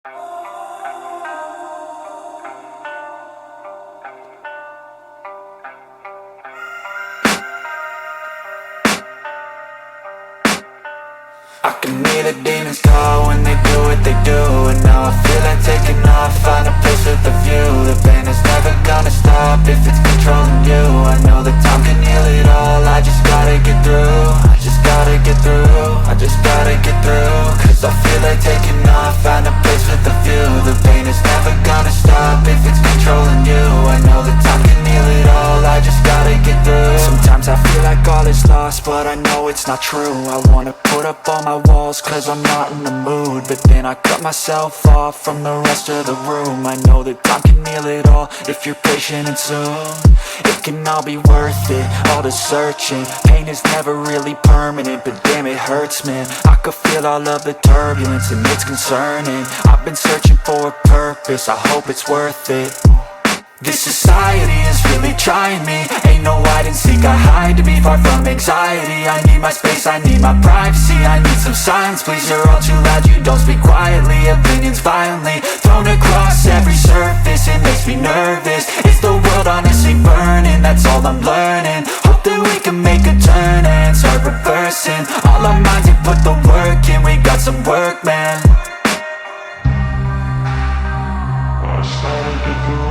I can hear the demons call when they do what they do. And now I feel like taking off, find a place with a view. The pain is never gonna stop if it's controlling you. I know that time can heal it all, I just gotta get through. I just gotta get through, I just gotta get through. Cause I feel like taking off, find a place with a view. The pain is never gonna stop if it's controlling you. I know that time can heal it all, I just gotta get through. Sometimes I feel like all is lost, but I know it's not true. I wanna put up all my walls cause I'm not in the mood, but then I cut myself off from the rest of the room. I know that time can heal it all if you're patient, and soon it can all be worth it, all the searching. Pain is never really permanent, but damn it hurts, man. I could feel all of the turbulence and it's concerning. I've been searching for a purpose, I hope it's worth it. This society is really trying me. Ain't no hide and seek, I hide to be far from anxiety. I need my space, I need my privacy. I need some silence, please, you're all too loud. You don't speak quietly, opinions violently thrown across every surface. It makes me nervous, is the world honestly burning? That's all I'm learning. Hope that we can make a turn and start reversing all our minds and put the work in. We got some work, man. I started to go.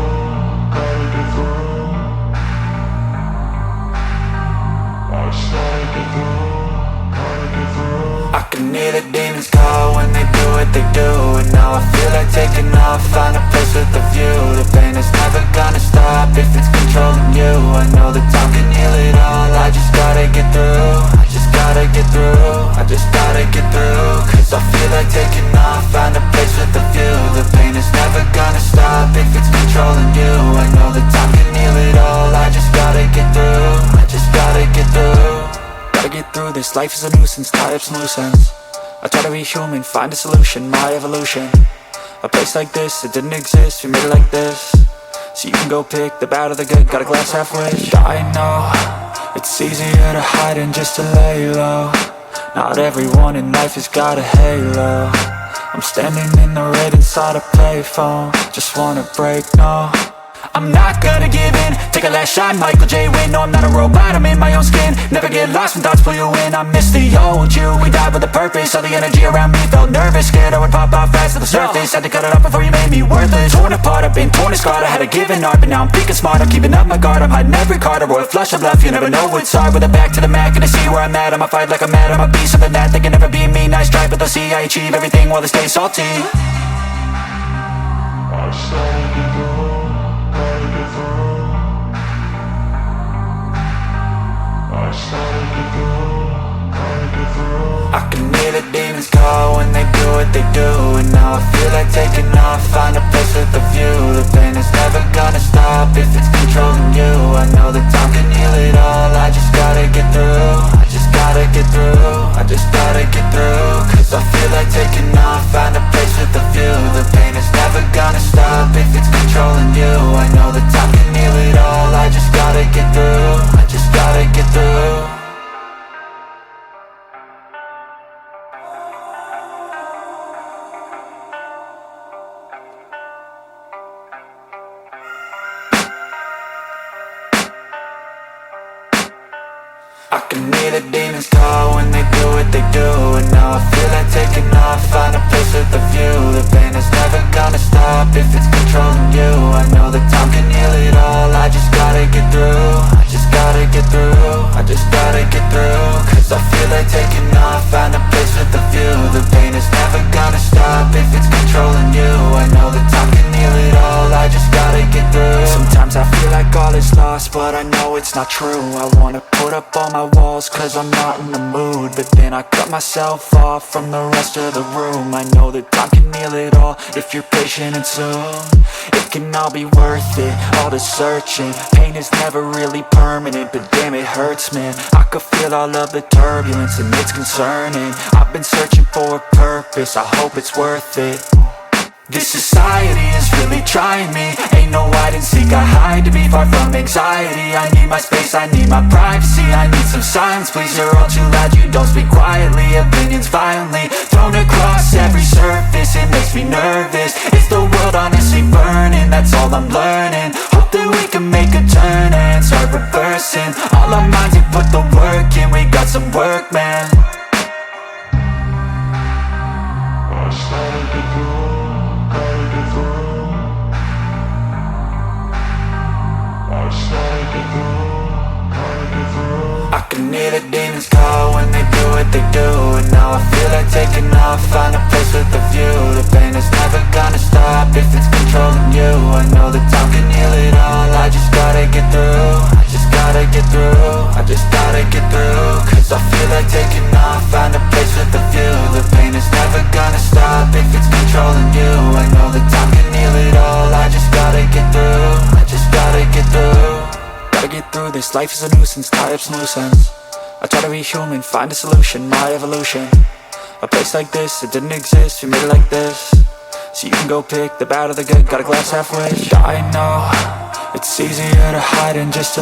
I can hear the demons call when they do what they do. And now I feel like taking off, find a place with a view. The pain is never gonna stop if it's controlling you. I know that time can heal it all, I just gotta get through. I just gotta get through, I just gotta get through. Cause I feel like taking off, find a place with a view. The pain is never gonna stop if it's controlling you. I know that time can heal it all, I just gotta get through. I just gotta get through. Gotta get through this, life is a nuisance, tie up some loose ends. I try to be human, find a solution, my evolution. A place like this, it didn't exist, we made it like this. So you can go pick the bad or the good, got a glass half wish. I know, it's easier to hide than just to lay low. Not everyone in life has got a halo. I'm standing in the red inside a payphone, just wanna break, no. I'm not gonna give in, take a last shot, Michael J. Win. No, I'm not a robot, I'm in my own skin. Never get lost when thoughts pull you in. I miss the old you, we died with a purpose. All the energy around me felt nervous, scared I would pop out fast to the surface. Had to cut it off before you made me worthless. Torn apart, I've been torn and scarred. I had a given art, but now I'm thinking smart. I'm keeping up my guard, I'm hiding every card. A royal flush of love, you never know what's hard. With a back to the mat, gonna see where I'm at. I'ma fight like I'm mad, I'ma be something that they can never be me. Nice try, but they'll see I achieve everything while they stay salty. I started to go. I can hear the demons call when they do what they do. And now I feel like taking off, find a place with a view. The pain is never gonna stop if it's controlling you. I know that time can heal it all, I just gotta get through. I just gotta get through, I just gotta get through. Cause I feel like taking off, find a place with a view. The pain is never gonna stop if it's controlling you. I know that time can heal it all, I just gotta get through. I just gotta get through. I can hear the demons call when they do what they do. And now I feel like taking off, find a place with a view. The pain is never gonna stop if it's controlling you. I know that time can heal it all, I just gotta get through. I just gotta get through, I just gotta get through. Cause I feel like taking off, find a place with a view. The pain is never gonna stop if it's controlling you. I know that time can heal it all, I just gotta get through. Sometimes I feel like all is lost, but I know it's not true. I wanna put up all my walls cause I'm not in the mood, but then I cut myself off from the rest of the room. I know that time can heal it all if you're patient, and soon it can all be worth it, all the searching. Pain is never really permanent, but damn it hurts, man. I could feel all of the turbulence and it's concerning. I've been searching for a purpose, I hope it's worth it. This society is really trying me. Ain't no hide and seek, I hide to be far from anxiety. I need my space, I need my privacy. I need some silence, please, you're all too loud. You don't speak quietly, opinions violently thrown across every surface. It makes me me nervous. Is the world honestly burning? That's all I'm learning. Hope that we can make a turn and start reversing all our minds and put the work in. We got some work, man. I just gotta get through, gotta get through. I just gotta get through, gotta get through. I can hear the demons call when they do what they do. And now I feel like taking off, find a place with a view. The pain is never gonna stop if it's controlling you. I know that time can heal it all. I just gotta get through, I just gotta get through, I just gotta get through. Cause I feel like taking off, find a place with a view. The pain is never gonna stop if it's controlling you. I know that time can heal it all. I just gotta get through, I just gotta get through. Gotta get through this, life is a nuisance, tie up some loose ends. I try to be human, find a solution, my evolution. A place like this, it didn't exist, we made it like this. So you can go pick the bad or the good, got a glass half wish. I know, it's easier to hide than just to